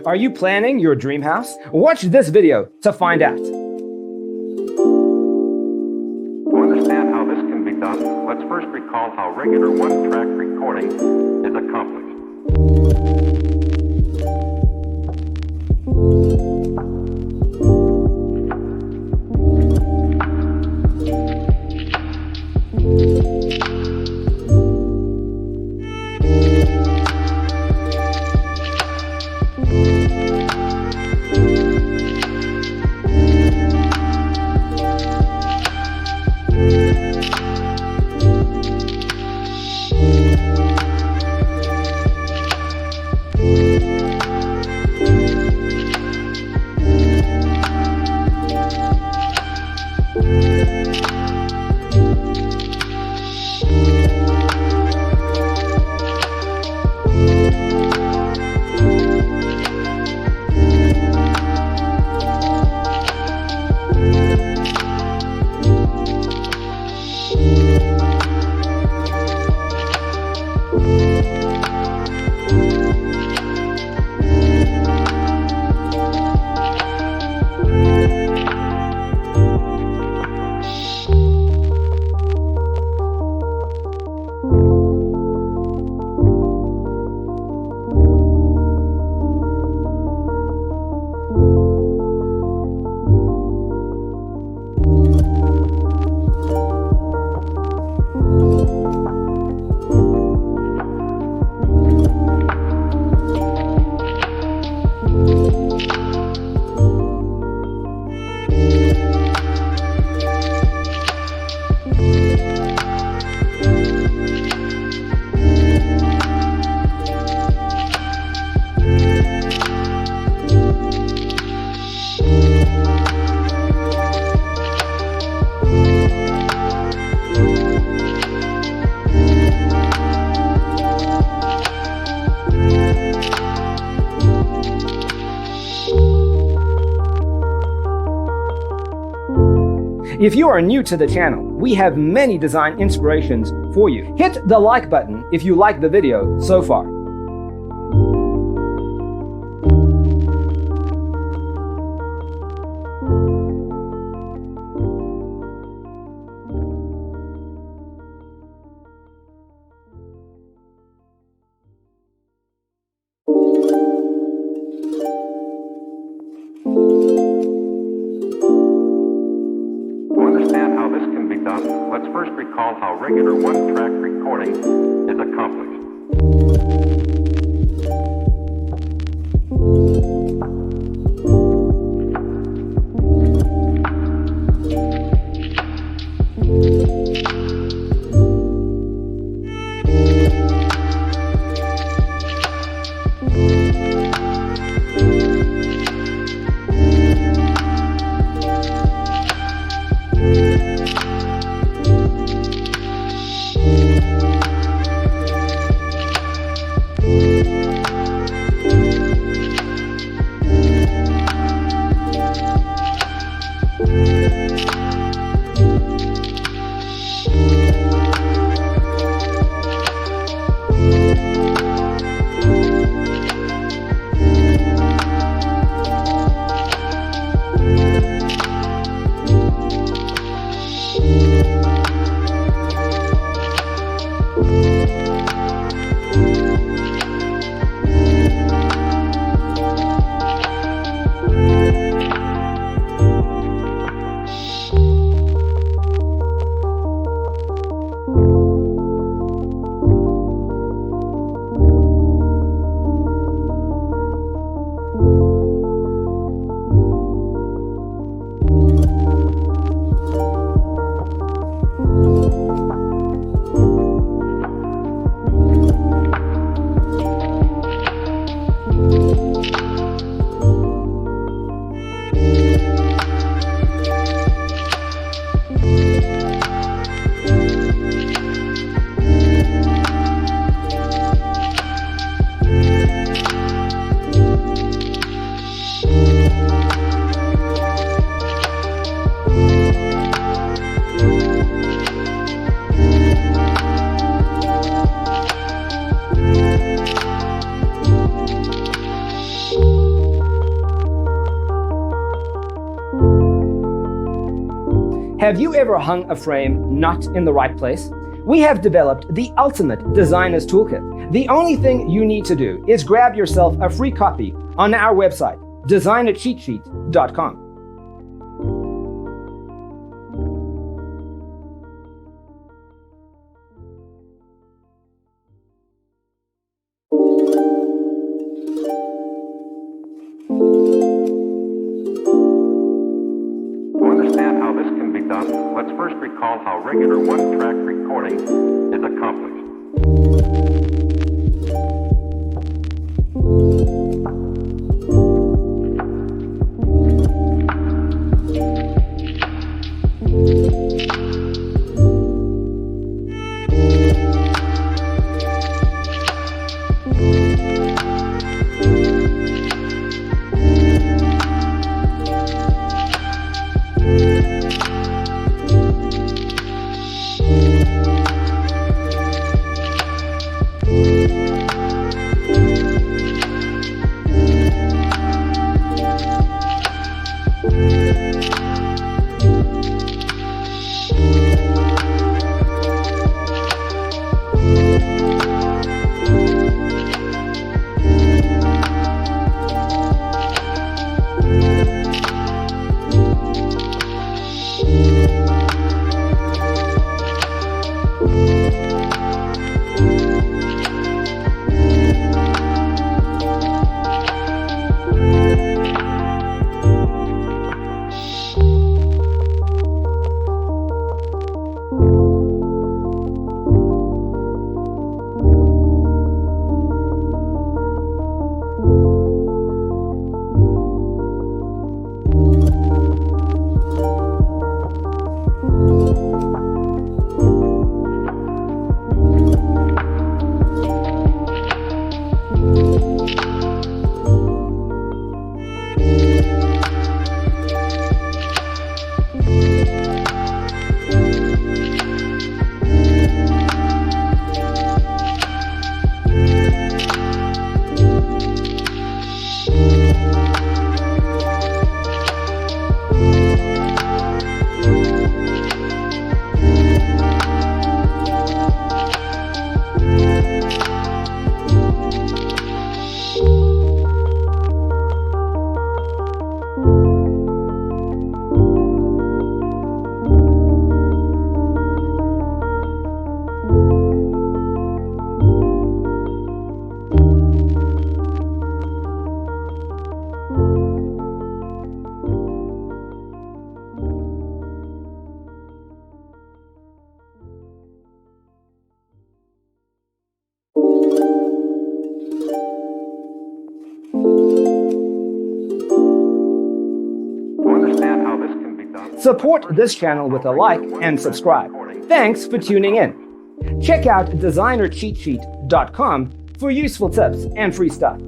Are you planning your dream house? Watch this video to find out. To understand how this can be done, let's first recall how regular one-track recording is accomplished. If you are new to the channel, we have many design inspirations for you. Hit the like button if you like the video so far. Let's first recall how regular one-track recording is accomplished. Have you ever hung a frame not in the right place? We have developed the ultimate designer's toolkit. The only thing you need to do is grab yourself a free copy on our website, designercheatsheet.com. To understand how this can be done, let's first recall how regular one-track recording is accomplished. Support this channel with a like and subscribe. Thanks for tuning in. Check out designercheatsheet.com for useful tips and free stuff.